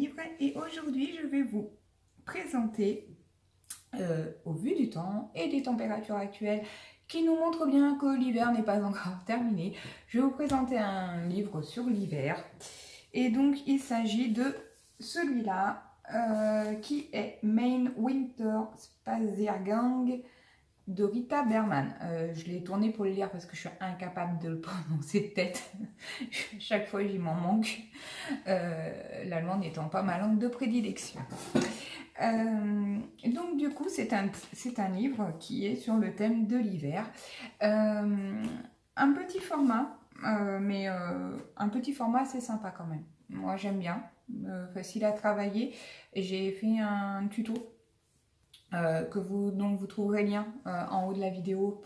livre et aujourd'hui je vais vous présenter, au vu du temps et des températures actuelles qui nous montrent bien que l'hiver n'est pas encore terminé, je vais vous présenter un livre sur l'hiver et donc il s'agit de celui-là qui est Mein Winter Spaziergang de Rita Berman. Je l'ai tourné pour le lire parce que je suis incapable de le prononcer de tête. Chaque fois, j'y m'en manque. L'allemand n'étant pas ma langue de prédilection. Donc, du coup, c'est un livre qui est sur le thème de l'hiver. Un petit format, mais un petit format assez sympa quand même. Moi, j'aime bien. Facile à travailler. J'ai fait un tuto dont vous trouverez le lien en haut de la vidéo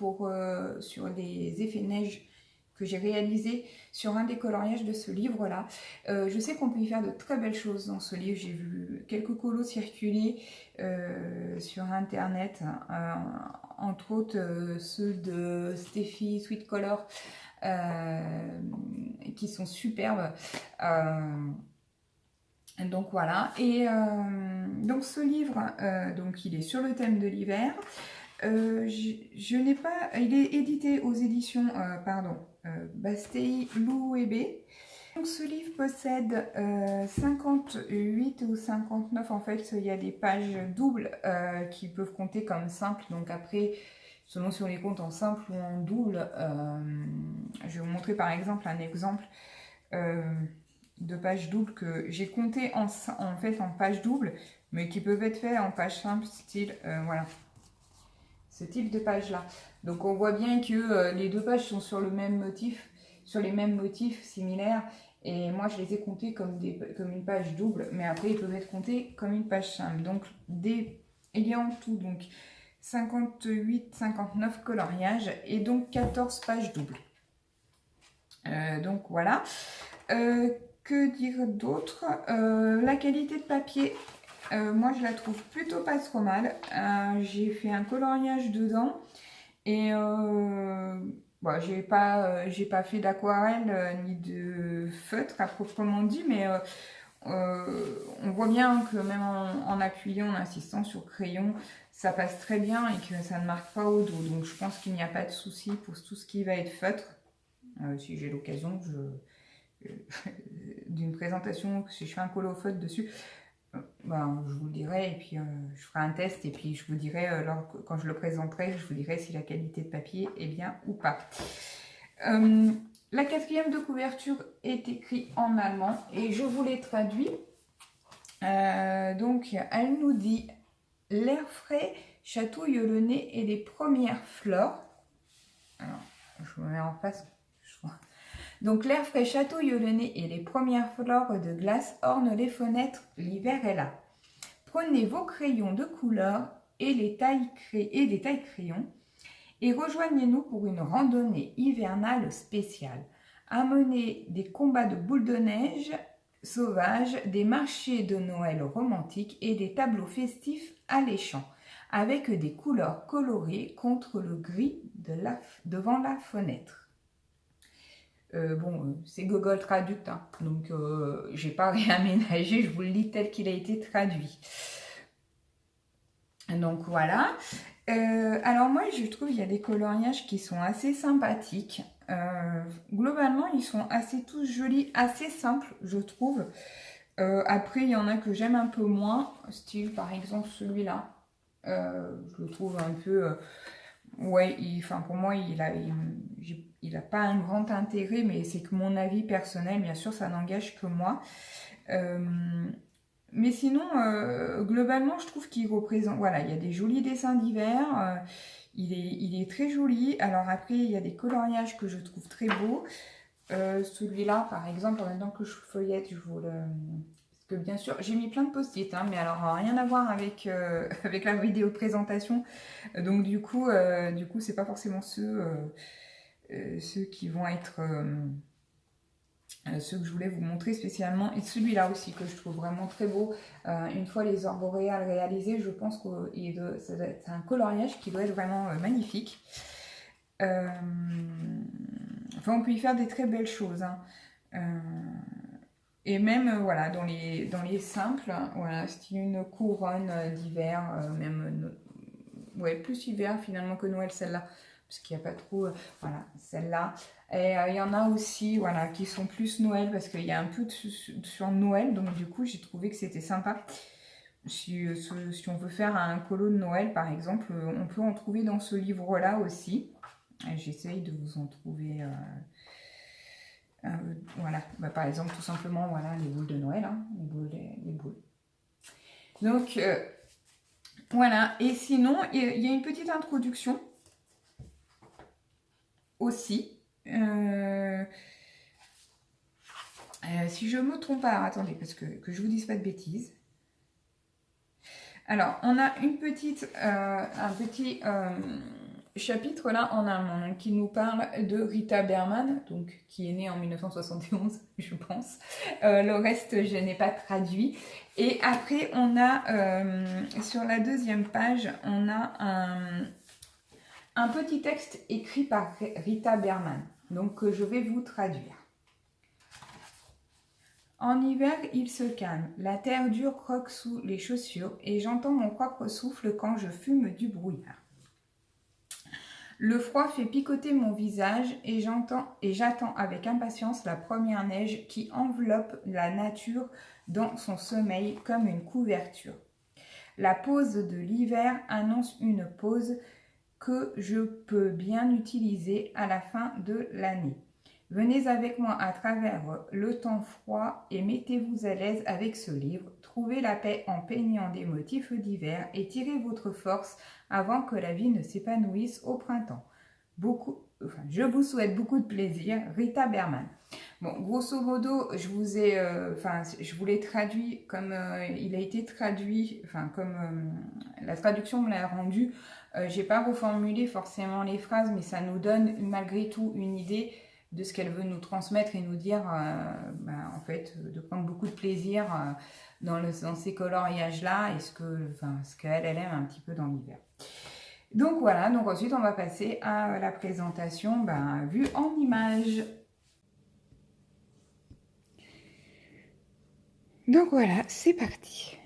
sur les effets neige que j'ai réalisé sur un des coloriages de ce livre-là. Je sais qu'on peut y faire de très belles choses dans ce livre. J'ai vu quelques colos circuler sur internet, entre autres ceux de Steffi Sweet Color qui sont superbes. Donc voilà, et donc ce livre, donc il est sur le thème de l'hiver. Je n'ai pas, il est édité aux éditions, Bastei Louébé. Donc ce livre possède 58 ou 59, en fait, il y a des pages doubles qui peuvent compter comme simples. Donc après, selon si on les compte en simple ou en double, je vais vous montrer par exemple un exemple. De pages doubles que j'ai compté en page double, mais qui peuvent être faits en page simple, style, voilà, ce type de page là. Donc on voit bien que les deux pages sont sur le même motif, sur les mêmes motifs similaires, et moi je les ai comptés comme une page double, mais après ils peuvent être comptés comme une page simple. Donc il y a en tout donc 58-59 coloriages et donc 14 pages doubles. Donc voilà. Que dire d'autre? La qualité de papier, moi je la trouve plutôt pas trop mal. J'ai fait un coloriage dedans et bon, j'ai pas fait d'aquarelle ni de feutre à proprement dit, mais on voit bien que même en appuyant, en insistant sur crayon, ça passe très bien et que ça ne marque pas au dos. Donc je pense qu'il n'y a pas de souci pour tout ce qui va être feutre. Si j'ai l'occasion, d'une présentation, si je fais un colo feutre dessus, ben, je vous le dirai et puis je ferai un test et puis je vous dirai, quand je le présenterai, je vous dirai si la qualité de papier est bien ou pas. La quatrième de couverture est écrite en allemand et je vous l'ai traduit. Donc elle nous dit: l'air frais chatouille le nez et les premières fleurs. Alors, je me mets en face. Donc l'air frais chatouille le nez et les premières fleurs de glace ornent les fenêtres, l'hiver est là. Prenez vos crayons de couleur et des tailles crayons et rejoignez-nous pour une randonnée hivernale spéciale. Amenez des combats de boules de neige sauvages, des marchés de Noël romantiques et des tableaux festifs alléchants, avec des couleurs colorées contre le gris devant la fenêtre. Bon, c'est Google Traduct, hein, donc j'ai pas réaménagé, je vous le lis tel qu'il a été traduit. Donc voilà. Alors moi, je trouve qu'il y a des coloriages qui sont assez sympathiques. Globalement, ils sont assez tous jolis, assez simples, je trouve. Après, il y en a que j'aime un peu moins, style par exemple celui-là. Je le trouve un peu... ouais, pour moi, il a pas un grand intérêt, mais c'est que mon avis personnel, bien sûr, ça n'engage que moi. Mais sinon, globalement, je trouve qu'il représente... Voilà, il y a des jolis dessins d'hiver, il est très joli. Alors après, il y a des coloriages que je trouve très beaux. Celui-là, par exemple, en même temps que je feuillette, je vous le... Parce que bien sûr, j'ai mis plein de post-it, hein, mais alors rien à voir avec, avec la vidéo de présentation. Donc du coup c'est pas forcément ceux qui vont être ceux que je voulais vous montrer spécialement. Et celui-là aussi que je trouve vraiment très beau. Une fois les orbes boréales réalisés, je pense que c'est un coloriage qui doit être vraiment magnifique. Enfin, on peut y faire des très belles choses, hein. Et même, voilà, dans les simples, voilà, style une couronne d'hiver, même, ouais, plus hiver finalement que Noël, celle-là, parce qu'il n'y a pas trop, voilà, celle-là. Et il y en a aussi, voilà, qui sont plus Noël, parce qu'il y a un peu sur Noël, donc du coup, j'ai trouvé que c'était sympa. Si on veut faire un colo de Noël, par exemple, on peut en trouver dans ce livre-là aussi. J'essaye de vous en trouver... voilà, bah, par exemple, tout simplement, voilà, les boules de Noël, hein, les boules. Donc, voilà. Et sinon, il y a une petite introduction aussi. Si je me trompe pas, attendez, parce que je vous dise pas de bêtises. Alors, on a un petit chapitre là en allemand qui nous parle de Rita Berman, donc qui est née en 1971, je pense. Le reste, je n'ai pas traduit. Et après, on a sur la deuxième page, on a un petit texte écrit par Rita Berman, donc que je vais vous traduire. En hiver, il se calme, la terre dure croque sous les chaussures et j'entends mon propre souffle quand je fume du brouillard. Le froid fait picoter mon visage et j'attends avec impatience la première neige qui enveloppe la nature dans son sommeil comme une couverture. La pause de l'hiver annonce une pause que je peux bien utiliser à la fin de l'année. Venez avec moi à travers le temps froid et mettez-vous à l'aise avec ce livre. Trouvez la paix en peignant des motifs d'hiver et tirez votre force avant que la vie ne s'épanouisse au printemps. Je vous souhaite beaucoup de plaisir, Rita Berman. Bon, grosso modo, je vous l'ai traduit comme il a été traduit, comme la traduction me l'a rendu. J'ai pas reformulé forcément les phrases, mais ça nous donne malgré tout une idée de ce qu'elle veut nous transmettre et nous dire, en fait, de prendre beaucoup de plaisir dans ces coloriages-là et ce qu'elle aime un petit peu dans l'hiver. Donc voilà, donc ensuite on va passer à la présentation vue en images. Donc voilà, c'est parti.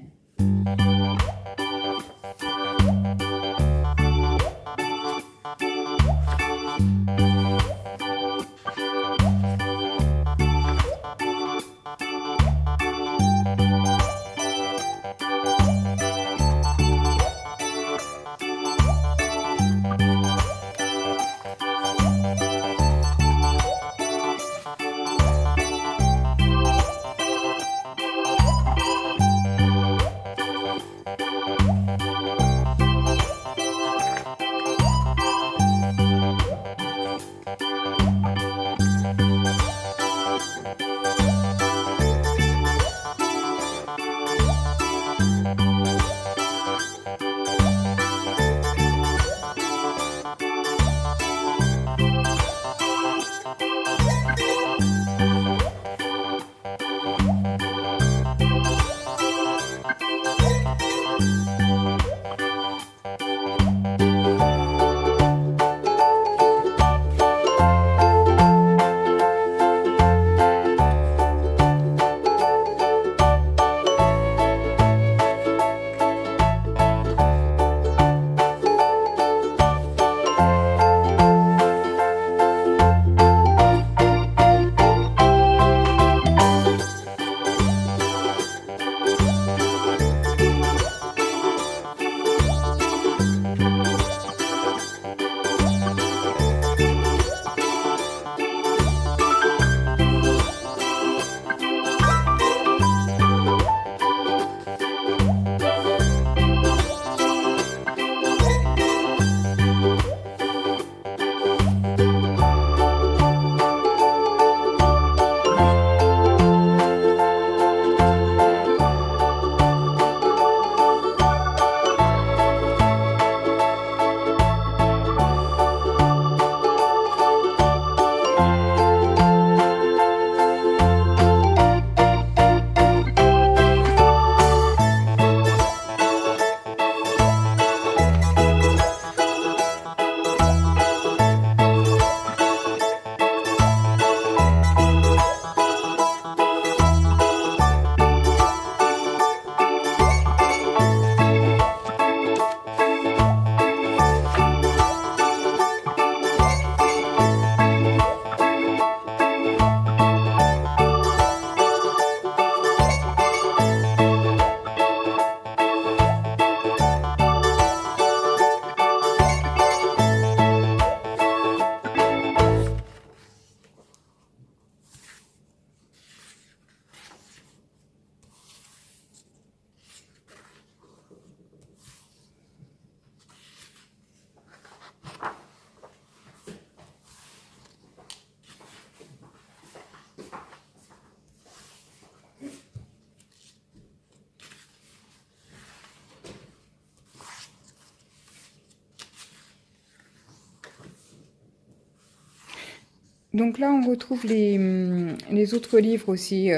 Donc là, on retrouve les autres livres aussi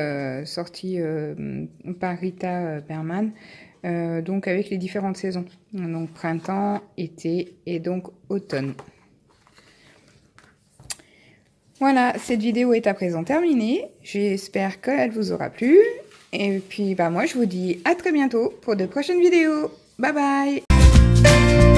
sortis par Rita Berman, donc avec les différentes saisons. Donc printemps, été et donc automne. Voilà, cette vidéo est à présent terminée. J'espère qu'elle vous aura plu. Et puis, moi, je vous dis à très bientôt pour de prochaines vidéos. Bye bye!